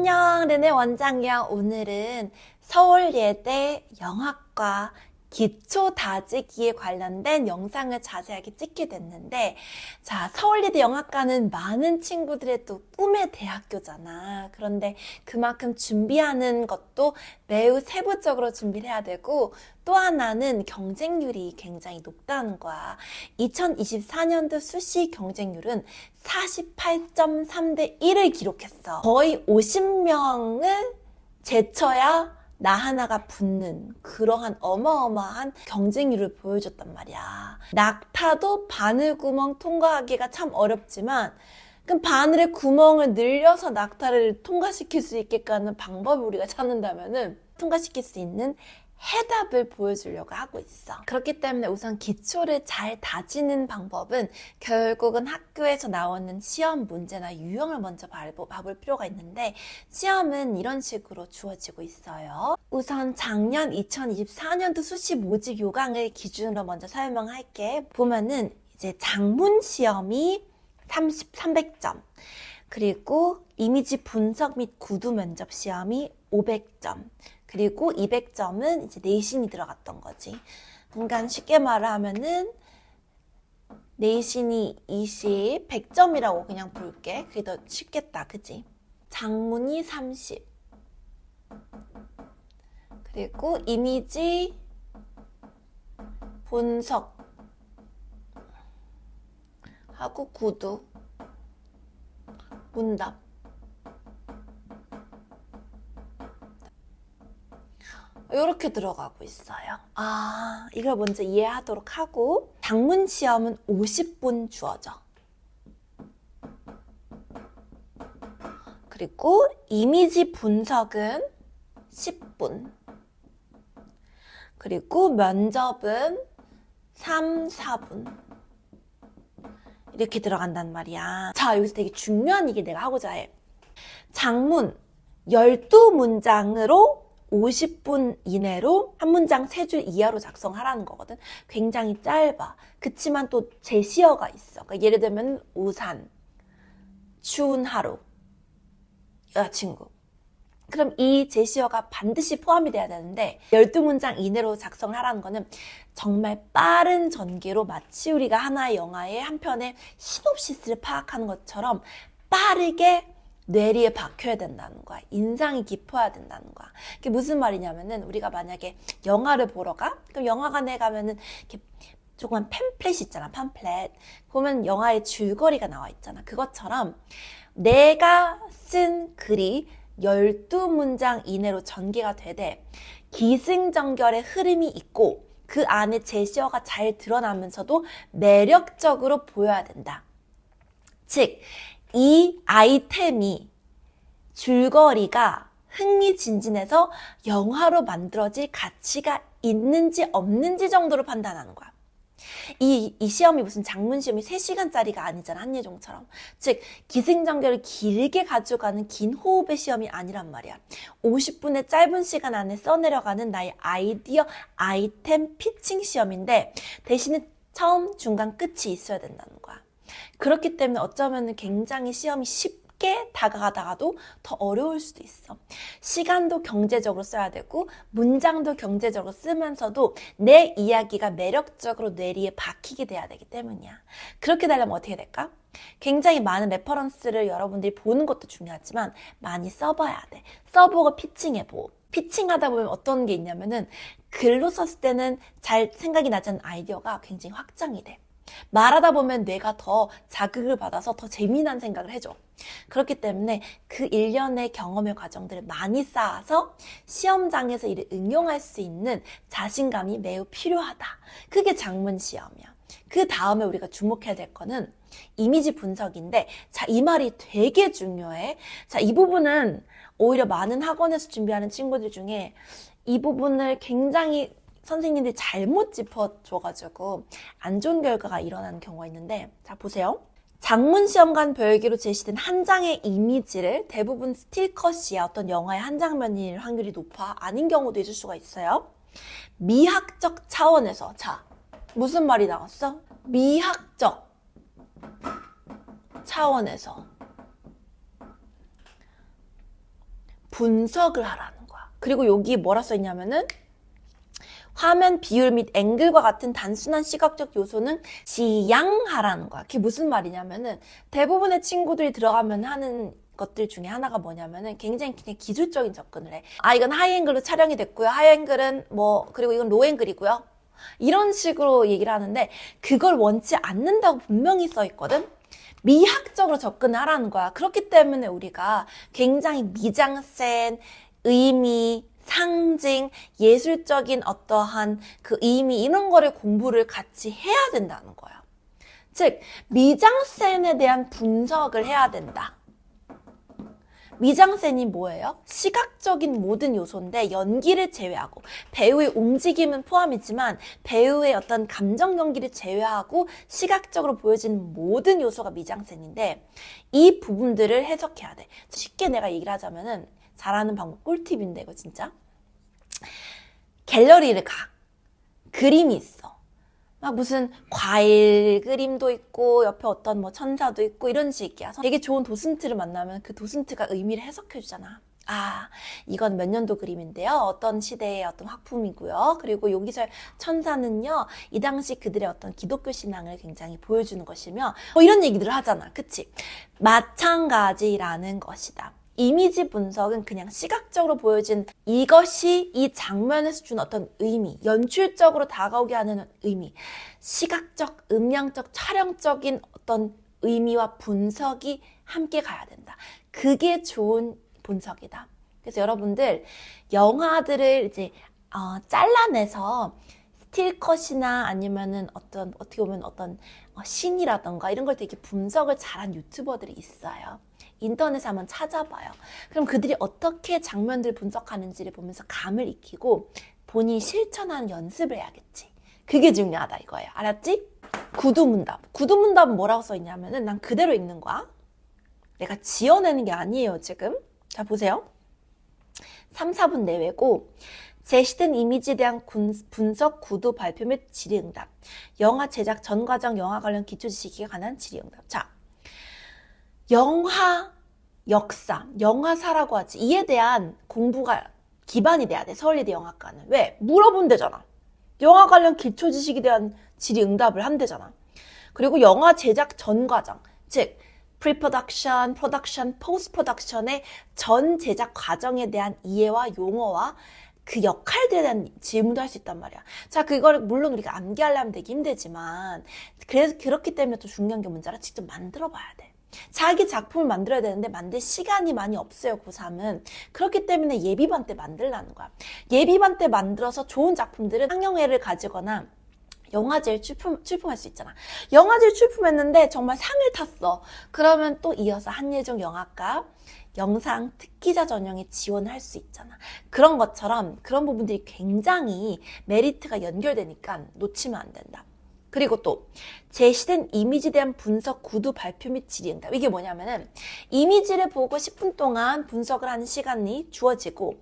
안녕, 르네 원장이야. 오늘은 서울예대 영화과 기초 다지기에 관련된 영상을 자세하게 찍게 됐는데, 자, 서울예대 영화과는 많은 친구들의 또 꿈의 대학교잖아. 그런데 그만큼 준비하는 것도 매우 세부적으로 준비를 해야 되고, 또 하나는 경쟁률이 굉장히 높다는 거야. 2024년도 수시 경쟁률은 48.3대 1을 기록했어. 거의 50명을 제쳐야 나 하나가 붙는 그러한 어마어마한 경쟁률을 보여줬단 말이야. 낙타도 바늘구멍 통과하기가 참 어렵지만, 그럼 바늘의 구멍을 늘려서 낙타를 통과시킬 수 있게끔 하는 방법을 우리가 찾는다면은 통과시킬 수 있는 해답을 보여주려고 하고 있어. 그렇기 때문에 우선 기초를 잘 다지는 방법은 결국은 학교에서 나오는 시험 문제나 유형을 먼저 봐볼 필요가 있는데, 시험은 이런 식으로 주어지고 있어요. 우선 작년 2024년도 수시 모집 요강을 기준으로 먼저 설명할게. 보면은 이제 작문 시험이 300점, 그리고 이미지 분석 및 구두 면접 시험이 500점, 그리고 200점은 이제 내신이 들어갔던 거지. 그러니까 쉽게 말을 하면은 내신이 20, 100점이라고 그냥 볼게. 그게 더 쉽겠다, 그치? 작문이 30, 그리고 이미지 분석 하고 구두, 문답. 이렇게 들어가고 있어요. 이걸 먼저 이해하도록 하고, 작문 시험은 50분 주어져. 그리고 이미지 분석은 10분. 그리고 면접은 3, 4분. 이렇게 들어간단 말이야. 자, 여기서 되게 중요한 얘기 내가 하고자 해. 작문 12문장으로 50분 이내로 한 문장 3줄 이하로 작성하라는 거거든. 굉장히 짧아. 그치만 또 제시어가 있어. 그러니까 예를 들면 우산, 추운 하루, 여자친구. 그럼 이 제시어가 반드시 포함이 돼야 되는데, 12문장 이내로 작성하라는 거는 정말 빠른 전개로 마치 우리가 하나의 영화의 한 편의 시놉시스를 파악하는 것처럼 빠르게 뇌리에 박혀야 된다는 거야. 인상이 깊어야 된다는 거야. 그게 무슨 말이냐면은, 우리가 만약에 영화를 보러 가? 그럼 영화관에 가면은 이렇게 조그만 팸플렛이 있잖아, 팜플렛. 보면 영화의 줄거리가 나와 있잖아. 그것처럼 내가 쓴 글이 12문장 이내로 전개가 되되 기승전결의 흐름이 있고 그 안에 제시어가 잘 드러나면서도 매력적으로 보여야 된다. 즉, 이 아이템이 줄거리가 흥미진진해서 영화로 만들어질 가치가 있는지 없는지 정도로 판단하는 거야. 이 시험이 무슨 작문 시험이 3시간짜리가 아니잖아, 한예종처럼. 즉, 기승전결을 길게 가져가는 긴 호흡의 시험이 아니란 말이야. 50분의 짧은 시간 안에 써내려가는 나의 아이디어, 아이템 피칭 시험인데, 대신에 처음, 중간, 끝이 있어야 된다는 거야. 그렇기 때문에 어쩌면 굉장히 시험이 쉽게 다가가다가도 더 어려울 수도 있어. 시간도 경제적으로 써야 되고 문장도 경제적으로 쓰면서도 내 이야기가 매력적으로 뇌리에 박히게 돼야 되기 때문이야. 그렇게 되려면 어떻게 될까? 굉장히 많은 레퍼런스를 여러분들이 보는 것도 중요하지만 많이 써봐야 돼. 써보고 피칭해보고. 피칭하다 보면 어떤 게 있냐면은, 글로 썼을 때는 잘 생각이 나지 않는 아이디어가 굉장히 확장이 돼. 말하다 보면 뇌가 더 자극을 받아서 더 재미난 생각을 해줘. 그렇기 때문에 그 일련의 경험의 과정들을 많이 쌓아서 시험장에서 이를 응용할 수 있는 자신감이 매우 필요하다. 그게 작문 시험이야. 그 다음에 우리가 주목해야 될 거는 이미지 분석인데, 자, 이 말이 되게 중요해. 자, 이 부분은 오히려 많은 학원에서 준비하는 친구들 중에 이 부분을 굉장히 선생님들이 잘못 짚어줘가지고 안 좋은 결과가 일어나는 경우가 있는데, 자, 보세요. 작문 시험관 별개로 제시된 한 장의 이미지를 대부분 스틸컷이야. 어떤 영화의 한 장면일 확률이 높아. 아닌 경우도 있을 수가 있어요. 미학적 차원에서, 자, 무슨 말이 나왔어? 미학적 차원에서 분석을 하라는 거야. 그리고 여기 뭐라 써있냐면은 화면 비율 및 앵글과 같은 단순한 시각적 요소는 지양하라는 거야. 그게 무슨 말이냐면은 대부분의 친구들이 들어가면 하는 것들 중에 하나가 뭐냐면은 굉장히 그냥 기술적인 접근을 해. 아, 이건 하이앵글로 촬영이 됐고요. 하이앵글은 그리고 이건 로앵글이고요. 이런 식으로 얘기를 하는데 그걸 원치 않는다고 분명히 써 있거든. 미학적으로 접근하라는 거야. 그렇기 때문에 우리가 굉장히 미장센, 의미, 상징, 예술적인 어떠한 그 의미 이런 거를 공부를 같이 해야 된다는 거야. 즉, 미장센에 대한 분석을 해야 된다. 미장센이 뭐예요? 시각적인 모든 요소인데 연기를 제외하고 배우의 움직임은 포함이지만 배우의 어떤 감정 연기를 제외하고 시각적으로 보여지는 모든 요소가 미장센인데 이 부분들을 해석해야 돼. 쉽게 내가 얘기를 하자면은 잘하는 방법 꿀팁인데 이거 진짜. 갤러리를 가. 그림이 있어. 막 무슨 과일 그림도 있고 옆에 어떤 천사도 있고 이런 식이야. 되게 좋은 도슨트를 만나면 그 도슨트가 의미를 해석해 주잖아. 아, 이건 몇 년도 그림인데요. 어떤 시대의 어떤 화품이고요. 그리고 여기서 천사는요, 이 당시 그들의 어떤 기독교 신앙을 굉장히 보여주는 것이며 이런 얘기들을 하잖아. 그치? 마찬가지라는 것이다. 이미지 분석은 그냥 시각적으로 보여진 이것이 이 장면에서 준 어떤 의미, 연출적으로 다가오게 하는 의미, 시각적, 음향적, 촬영적인 어떤 의미와 분석이 함께 가야 된다. 그게 좋은 분석이다. 그래서 여러분들 영화들을 이제 잘라내서 스틸컷이나 아니면은 어떻게 보면 어떤 신이라던가 이런 걸 되게 분석을 잘한 유튜버들이 있어요. 인터넷에 한번 찾아봐요. 그럼 그들이 어떻게 장면들 분석하는지를 보면서 감을 익히고 본인이 실천하는 연습을 해야겠지. 그게 중요하다 이거예요. 알았지? 구두문답. 구두문답은 뭐라고 써있냐면은 난 그대로 읽는 거야. 내가 지어내는 게 아니에요, 지금. 자, 보세요. 3, 4분 내외고 제시된 이미지에 대한 분석, 구도, 발표 및 질의응답. 영화 제작 전 과정, 영화 관련 기초 지식에 관한 질의응답. 자, 영화 역사, 영화사라고 하지. 이에 대한 공부가 기반이 돼야 돼, 서울예대 영화과는. 왜? 물어본대잖아. 영화 관련 기초 지식에 대한 질의응답을 한대잖아. 그리고 영화 제작 전 과정, 즉 프리프로덕션, 프로덕션, 포스트 프로덕션의 전 제작 과정에 대한 이해와 용어와 그 역할들에 대한 질문도 할 수 있단 말이야. 자, 그걸 물론 우리가 암기하려면 되게 힘들지만 그래서 그렇기 때문에 또 중요한 게 뭔지 알아? 직접 만들어 봐야 돼. 자기 작품을 만들어야 되는데 만들 시간이 많이 없어요, 고3은. 그렇기 때문에 예비반 때 만들라는 거야. 예비반 때 만들어서 좋은 작품들은 상영회를 가지거나 영화제를 출품할 수 있잖아. 영화제를 출품했는데 정말 상을 탔어. 그러면 또 이어서 한예종 영화과 영상 특기자 전형에 지원할 수 있잖아. 그런 것처럼 그런 부분들이 굉장히 메리트가 연결되니까 놓치면 안 된다. 그리고 또 제시된 이미지에 대한 분석, 구두, 발표 및 질의응답. 이게 뭐냐면은 이미지를 보고 10분 동안 분석을 하는 시간이 주어지고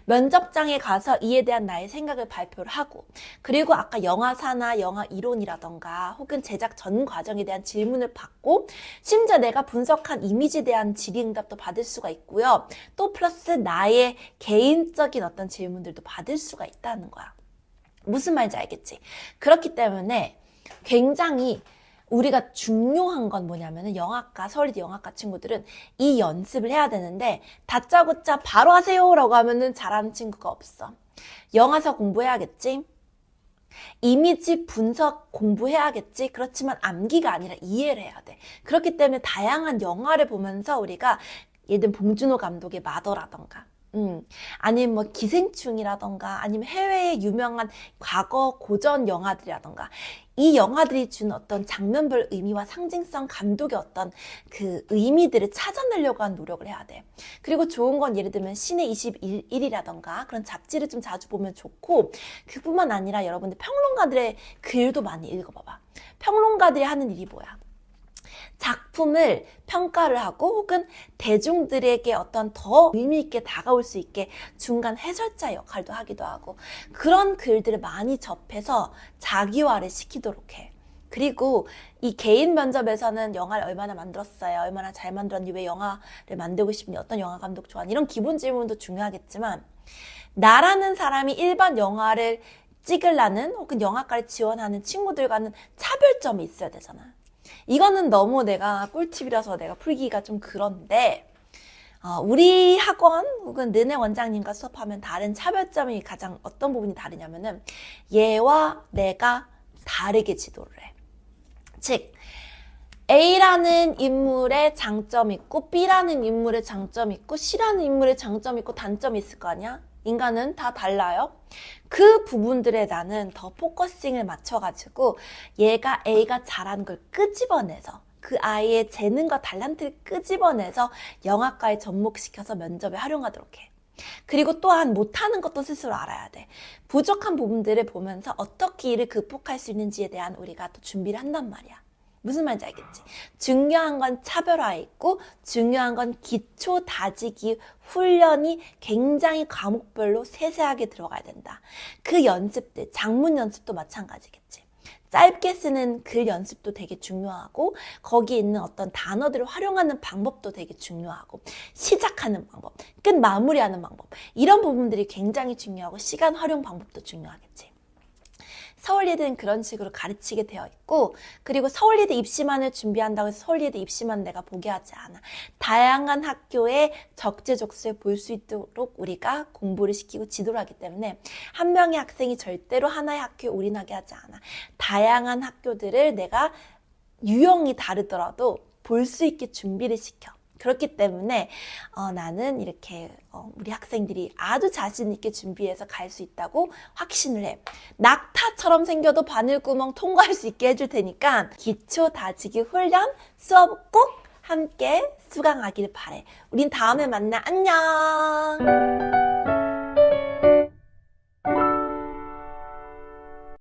면접장에 가서 이에 대한 나의 생각을 발표를 하고 그리고 아까 영화사나 영화 이론이라던가 혹은 제작 전 과정에 대한 질문을 받고 심지어 내가 분석한 이미지에 대한 질의응답도 받을 수가 있고요. 또 플러스 나의 개인적인 어떤 질문들도 받을 수가 있다는 거야. 무슨 말인지 알겠지? 그렇기 때문에 굉장히 우리가 중요한 건 뭐냐면은 영화과, 서울예대 영화과 친구들은 이 연습을 해야 되는데 다짜고짜 바로 하세요 라고 하면은 잘하는 친구가 없어. 영화사 공부해야겠지? 이미지 분석 공부해야겠지? 그렇지만 암기가 아니라 이해를 해야 돼. 그렇기 때문에 다양한 영화를 보면서 우리가 예를 들면 봉준호 감독의 마더라던가 아니면 기생충이라던가 아니면 해외의 유명한 과거 고전 영화들이라던가 이 영화들이 준 어떤 장면별 의미와 상징성, 감독의 어떤 그 의미들을 찾아내려고 하는 노력을 해야 돼. 그리고 좋은 건 예를 들면 신의 21일이라던가 그런 잡지를 좀 자주 보면 좋고 그뿐만 아니라 여러분들 평론가들의 글도 많이 읽어봐봐. 평론가들이 하는 일이 뭐야? 작품을 평가를 하고 혹은 대중들에게 어떤 더 의미 있게 다가올 수 있게 중간 해설자 역할도 하기도 하고 그런 글들을 많이 접해서 자기화를 시키도록 해. 그리고 이 개인 면접에서는 영화를 얼마나 만들었어요? 얼마나 잘 만들었니? 왜 영화를 만들고 싶니? 어떤 영화 감독 좋아하니? 이런 기본 질문도 중요하겠지만 나라는 사람이 일반 영화를 찍으려는 혹은 영화과를 지원하는 친구들과는 차별점이 있어야 되잖아. 이거는 너무 내가 꿀팁이라서 내가 풀기가 좀 그런데 우리 학원 혹은 너네 원장님과 수업하면 다른 차별점이 가장 어떤 부분이 다르냐면은 얘와 내가 다르게 지도를 해. 즉 A라는 인물의 장점이 있고 B라는 인물의 장점이 있고 C라는 인물의 장점이 있고 단점이 있을 거 아니야? 인간은 다 달라요. 그 부분들에 나는 더 포커싱을 맞춰가지고 얘가 A가 잘하는 걸 끄집어내서 그 아이의 재능과 달란트를 끄집어내서 영화과에 접목시켜서 면접에 활용하도록 해. 그리고 또한 못하는 것도 스스로 알아야 돼. 부족한 부분들을 보면서 어떻게 이를 극복할 수 있는지에 대한 우리가 또 준비를 한단 말이야. 무슨 말인지 알겠지? 중요한 건 차별화에 있고 중요한 건 기초 다지기 훈련이 굉장히 과목별로 세세하게 들어가야 된다. 그 연습들, 작문 연습도 마찬가지겠지. 짧게 쓰는 글 연습도 되게 중요하고 거기에 있는 어떤 단어들을 활용하는 방법도 되게 중요하고 시작하는 방법, 끝 마무리하는 방법 이런 부분들이 굉장히 중요하고 시간 활용 방법도 중요하겠지. 서울예대는 그런 식으로 가르치게 되어 있고 그리고 서울예대 입시만을 준비한다고 해서 서울예대 입시만 내가 보게 하지 않아. 다양한 학교에 적재적소에 볼 수 있도록 우리가 공부를 시키고 지도를 하기 때문에 한 명의 학생이 절대로 하나의 학교에 올인하게 하지 않아. 다양한 학교들을 내가 유형이 다르더라도 볼 수 있게 준비를 시켜. 그렇기 때문에 나는 이렇게 우리 학생들이 아주 자신 있게 준비해서 갈 수 있다고 확신을 해. 낙타처럼 생겨도 바늘구멍 통과할 수 있게 해줄 테니까 기초 다지기 훈련 수업 꼭 함께 수강하길 바래. 우린 다음에 만나. 안녕.